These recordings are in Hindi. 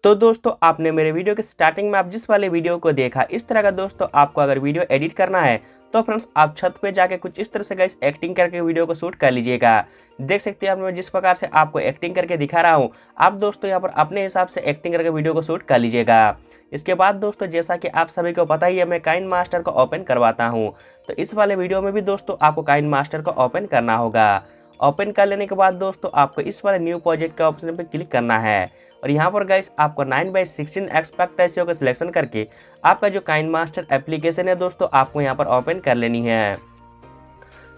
तो दोस्तों आपने मेरे वीडियो के स्टार्टिंग में आप जिस वाले वीडियो को देखा, इस तरह का दोस्तों आपको अगर वीडियो एडिट करना है तो फ्रेंड्स आप छत पे जाके कुछ इस तरह से गाइस एक्टिंग करके वीडियो को शूट कर लीजिएगा। देख सकते हैं मैं जिस प्रकार से आपको एक्टिंग करके दिखा रहा हूँ, आप दोस्तों यहाँ पर अपने हिसाब से एक्टिंग करके वीडियो को शूट कर लीजिएगा। इसके बाद दोस्तों जैसा कि आप सभी को पता ही है, मैं काइनमास्टर को ओपन करवाता हूँ। तो इस वाले वीडियो में भी दोस्तों आपको काइनमास्टर को ओपन करना होगा। ओपन कर लेने के बाद दोस्तों आपको इस वाले न्यू प्रोजेक्ट का ऑप्शन पे क्लिक करना है और यहाँ पर गाइस आपको 9:16 एस्पेक्ट रेशियो का सिलेक्शन करके आपका जो काइनमास्टर एप्लीकेशन है दोस्तों आपको यहाँ पर ओपन कर लेनी है।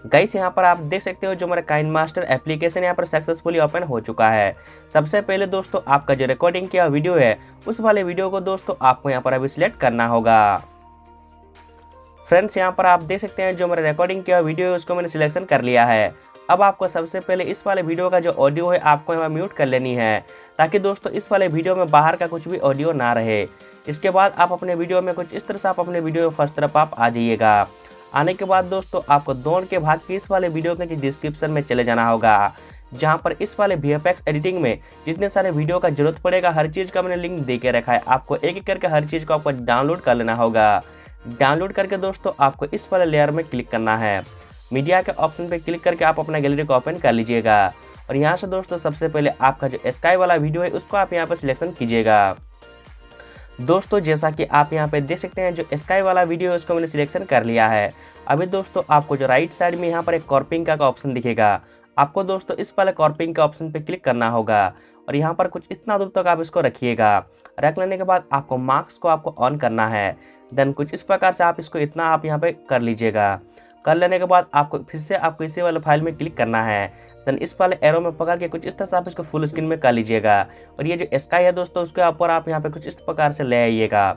गाइस यहाँ पर आप देख सकते हो जो हमारा काइनमास्टर एप्लीकेशन यहाँ पर सक्सेसफुली ओपन हो चुका है। सबसे पहले दोस्तों आपका जो रिकॉर्डिंग किया वीडियो है उस वाले वीडियो को दोस्तों आपको यहाँ पर अभी सिलेक्ट करना होगा। फ्रेंड्स यहाँ पर आप देख सकते हैं जो हमारा रिकॉर्डिंग किया वीडियो है उसको मैंने सिलेक्शन कर लिया है। अब आपको सबसे पहले इस वाले वीडियो का जो ऑडियो है आपको यहाँ म्यूट कर लेनी है, ताकि दोस्तों इस वाले वीडियो में बाहर का कुछ भी ऑडियो ना रहे। इसके बाद आप अपने वीडियो में कुछ इस तरह से आप अपने वीडियो में फर्स्ट तरफ आप आ जाइएगा। आने के बाद दोस्तों आपको दौड़ के भाग के इस वाले वीडियो के डिस्क्रिप्शन में चले जाना होगा, जहाँ पर इस वाले VFX एडिटिंग में जितने सारे वीडियो का जरूरत पड़ेगा हर चीज़ का मैंने लिंक दे के रखा है। आपको एक एक करके हर चीज़ को आपको डाउनलोड कर लेना होगा। डाउनलोड करके दोस्तों आपको इस वाले लेयर में क्लिक करना है। मीडिया के ऑप्शन पे क्लिक करके आप अपना गैलरी को ओपन कर लीजिएगा और यहाँ से दोस्तों सबसे पहले आपका जो स्काई वाला वीडियो है उसको आप यहाँ पर सिलेक्शन कीजिएगा। दोस्तों जैसा कि आप यहाँ पे देख सकते हैं जो स्काई वाला वीडियो है उसको मैंने सिलेक्शन कर लिया है। अभी दोस्तों आपको जो राइट साइड में यहाँ पर एक कॉर्पिंग का ऑप्शन दिखेगा, आपको दोस्तों इस वाले कॉर्पिंग के ऑप्शन पे क्लिक करना होगा और यहाँ पर कुछ इतना दूर तक आप इसको रखिएगा। रख लेने के बाद आपको मार्क्स को आपको ऑन करना है। देन कुछ इस प्रकार से आप इसको इतना आप यहाँ पे कर लीजिएगा। कर लेने के बाद आपको फिर से आपको इसी वाले फाइल में क्लिक करना है। देन इस वाले एरो में पकड़ के कुछ इस तरह से आप इसको फुल स्क्रीन में कर लीजिएगा और ये जो स्काई है दोस्तों उसके ऊपर आप यहाँ पे कुछ इस प्रकार से ले आइएगा।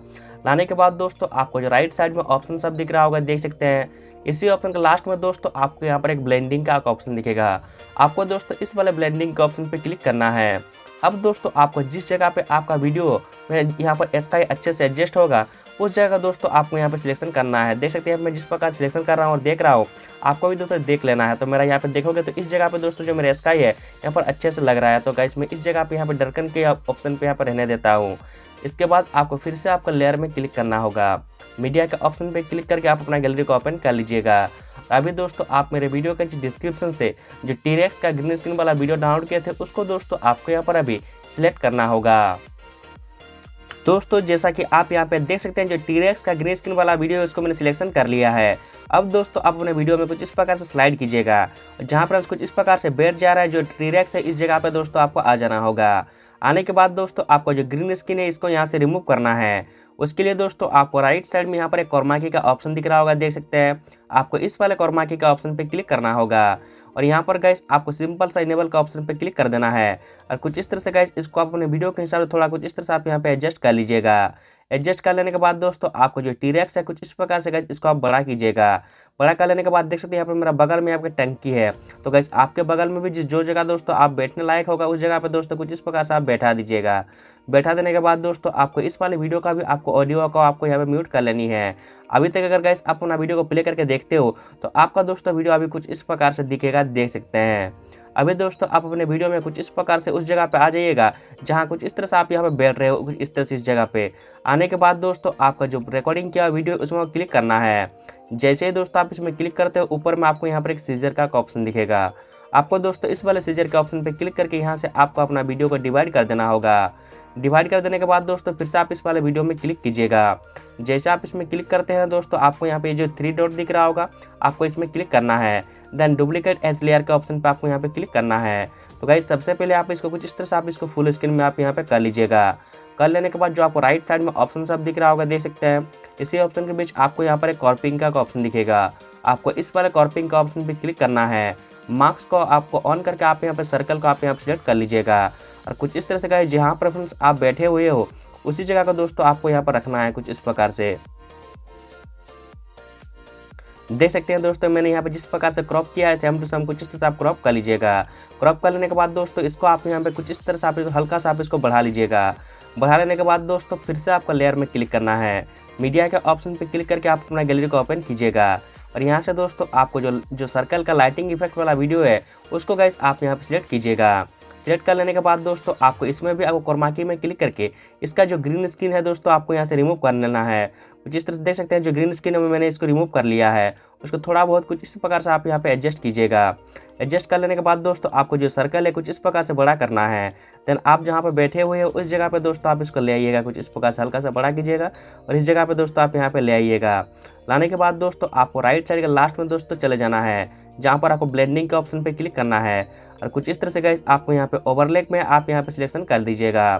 लाने के बाद दोस्तों आपको जो राइट साइड में ऑप्शन सब दिख रहा होगा, देख सकते हैं इसी ऑप्शन के लास्ट में दोस्तों आपको यहाँ पर एक ब्लेंडिंग का ऑप्शन दिखेगा। आपको दोस्तों इस वाले ब्लेंडिंग के ऑप्शन पे क्लिक करना है। अब दोस्तों आपको जिस जगह पे आपका वीडियो में यहाँ पर स्काई अच्छे से एडजस्ट होगा उस जगह दोस्तों आपको यहाँ पे सिलेक्शन करना है। देख सकते हैं मैं जिस प्रकार सिलेक्शन कर रहा हूँ और देख रहा हूँ, आपको भी दोस्तों देख लेना है। तो मेरा यहाँ पे देखोगे तो इस जगह पे दोस्तों जो मेरा स्काई है यहाँ पर अच्छे से लग रहा है। तो गाइस मैं इस जगह पे यहाँ पे डरकन के ऑप्शन पे यहाँ पर रहने देता हूँ। इसके बाद आपको फिर से आपको लेयर में क्लिक करना होगा। मीडिया के ऑप्शन पे क्लिक करके आप अपना गैलरी को ओपन कर लीजिएगा। अभी दोस्तों आप मेरे वीडियो के डिस्क्रिप्शन से जो T-Rex का ग्रीन स्क्रीन वाला वीडियो डाउनलोड किए थे उसको दोस्तों आपको यहाँ पर अभी सिलेक्ट करना होगा। दोस्तों जैसा कि आप यहाँ पे देख सकते हैं जो T-Rex का ग्रीन स्क्रीन वाला वीडियो है उसको मैंने सिलेक्शन कर लिया है। अब दोस्तों आप अपने वीडियो में कुछ इस प्रकार से स्लाइड कीजिएगा, जहाँ पर कुछ इस प्रकार से बैठ जा रहा है जो T-Rex है इस जगह पे दोस्तों आपको आ जाना होगा। आने के बाद दोस्तों आपको जो ग्रीन स्क्रीन है इसको यहाँ से रिमूव करना है। उसके लिए दोस्तों आपको राइट साइड में यहाँ पर एक कॉर्माकी का ऑप्शन दिख रहा होगा, देख सकते हैं। आपको इस वाले कॉर्माकी का ऑप्शन पे क्लिक करना होगा और यहाँ पर गाइस आपको सिंपल सा इनेबल का ऑप्शन पे क्लिक कर देना है और कुछ इस तरह से गाइस इसको आप अपने वीडियो के हिसाब से थोड़ा कुछ इस तरह से आप यहाँ पे एडजस्ट कर लीजिएगा। एडजस्ट कर लेने के बाद दोस्तों आपको जो T-Rex है कुछ इस प्रकार से गाइस इसको आप बड़ा कीजिएगा। बड़ा कर लेने के बाद देख सकते हैं यहाँ पर मेरा बगल में आपके टंकी है। तो गाइस आपके बगल में भी जो जगह दोस्तों आप बैठने लायक होगा उस जगह पे दोस्तों कुछ इस प्रकार से आप बैठा दीजिएगा। बैठा देने के बाद दोस्तों आपको इस वाले वीडियो का भी आपको ऑडियो को आपको यहाँ पे म्यूट कर लेनी है। अभी तक अगर गाइस आप अपना वीडियो को प्ले करके देखते हो तो आपका दोस्तों वीडियो अभी कुछ इस प्रकार से दिखेगा, देख सकते हैं। अभी दोस्तों आप अपने वीडियो में कुछ इस प्रकार से उस जगह पे आ जाइएगा जहाँ कुछ इस तरह से आप यहाँ पे बैठ रहे हो, कुछ इस तरह से इस जगह पे आने के बाद दोस्तों आपका जो रिकॉर्डिंग किया वीडियो उसमें क्लिक करना है। जैसे ही दोस्तों आप इसमें क्लिक करते हो ऊपर में आपको यहाँ पर एक सीजर का ऑप्शन दिखेगा। आपको दोस्तों इस वाले सीजर के ऑप्शन पे क्लिक करके यहाँ से आपको अपना वीडियो को डिवाइड कर देना होगा। डिवाइड कर देने के बाद दोस्तों फिर से आप इस वाले वीडियो में क्लिक कीजिएगा। जैसे आप इसमें क्लिक करते हैं दोस्तों आपको यहाँ पे जो 3 डॉट दिख रहा होगा आपको इसमें क्लिक करना है। देन डुप्लीकेट एज लेयर के ऑप्शन पे आपको यहाँ पे क्लिक करना है। तो गाइस सबसे पहले आप इसको कुछ इस तरह से आप इसको फुल स्क्रीन में आप यहाँ पे कर लीजिएगा। कर लेने के बाद जो आपको राइट साइड में ऑप्शन सब दिख रहा होगा, देख सकते हैं इसी ऑप्शन के बीच आपको यहाँ पर एक कॉर्पिंग का ऑप्शन दिखेगा। आपको इस वाले कॉर्पिंग का ऑप्शन पे क्लिक करना है। मार्क्स को आपको ऑन करके आप यहाँ पे सर्कल को आप यहाँ पे सिलेक्ट कर लीजिएगा और कुछ इस तरह से गाइस जहाँ पर फ्रेंड्स आप बैठे हुए हो उसी जगह का दोस्तों आपको यहाँ पर रखना है कुछ इस प्रकार से। देख सकते हैं दोस्तों मैंने यहाँ पे जिस प्रकार से क्रॉप किया है सेम टू सेम कुछ इस तरह से आप क्रॉप कर लीजिएगा। क्रॉप कर लेने के बाद दोस्तों इसको आप यहाँ पे कुछ इस तरह से आप हल्का सा आप इसको बढ़ा लीजिएगा। बढ़ा लेने के बाद दोस्तों फिर से आपका लेयर में क्लिक करना है। मीडिया के ऑप्शन पे क्लिक करके आप अपना गैलरी को ओपन कीजिएगा और यहाँ से दोस्तों आपको जो सर्कल का लाइटिंग इफेक्ट वाला वीडियो है उसको गाइस आप यहाँ पे सिलेक्ट कीजिएगा। सिलेक्ट कर लेने के बाद दोस्तों आपको इसमें भी आपको क्रोमा की में क्लिक करके इसका जो ग्रीन स्क्रीन है दोस्तों आपको यहाँ से रिमूव कर लेना है। कुछ इस तरह से देख सकते हैं जो ग्रीन स्क्रीन है मैंने इसको रिमूव कर लिया है। उसको थोड़ा बहुत कुछ इस प्रकार से आप यहाँ पे एडजस्ट कीजिएगा। एडजस्ट कर लेने के बाद दोस्तों आपको जो सर्कल है कुछ इस प्रकार से बड़ा करना है। देन आप जहाँ पे बैठे हुए हो उस जगह पे दोस्तों आप इसको ले आइएगा, कुछ इस प्रकार से हल्का सा बड़ा कीजिएगा और इस जगह पे दोस्तों आप यहाँ पे ले आइएगा। लाने के बाद दोस्तों आपको राइट साइड के लास्ट में दोस्तों चले जाना है, जहाँ पर आपको ब्लेंडिंग के ऑप्शन पे क्लिक करना है और कुछ इस तरह से गाइस आपको यहाँ पे ओवरलैप में आप यहाँ पे सिलेक्शन कर दीजिएगा।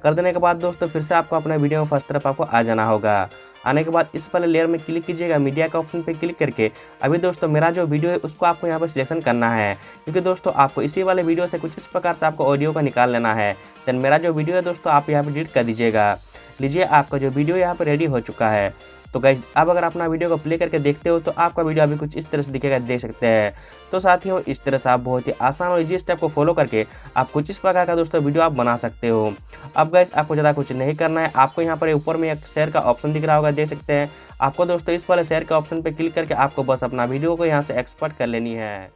कर देने के बाद दोस्तों फिर से आपको अपने वीडियो में फर्स्ट तरफ आपको आ जाना होगा। आने के बाद इस वाले लेयर में क्लिक कीजिएगा, मीडिया का ऑप्शन पे क्लिक करके अभी दोस्तों मेरा जो वीडियो है उसको आपको यहाँ पर सिलेक्शन करना है, क्योंकि दोस्तों आपको इसी वाले वीडियो से कुछ इस प्रकार से आपको ऑडियो का निकाल लेना है। देन मेरा जो वीडियो है दोस्तों आप यहाँ पर डिलीट कर दीजिएगा। लीजिए आपका जो वीडियो यहाँ पर रेडी हो चुका है। तो गाइस अब अगर अपना वीडियो को प्ले करके देखते हो तो आपका वीडियो अभी कुछ इस तरह से दिखेगा, देख सकते हैं। तो साथियों इस तरह से आप बहुत ही आसान और इजी स्टेप को फॉलो करके आप कुछ इस प्रकार का दोस्तों वीडियो आप बना सकते हो। अब गाइस आपको ज़्यादा कुछ नहीं करना है, आपको यहाँ पर ऊपर में एक शेयर का ऑप्शन दिख रहा होगा, देख सकते हैं। आपको दोस्तों इस वाले शेयर के ऑप्शन पर क्लिक करके आपको बस अपना वीडियो को यहाँ से एक्सपोर्ट कर लेनी है।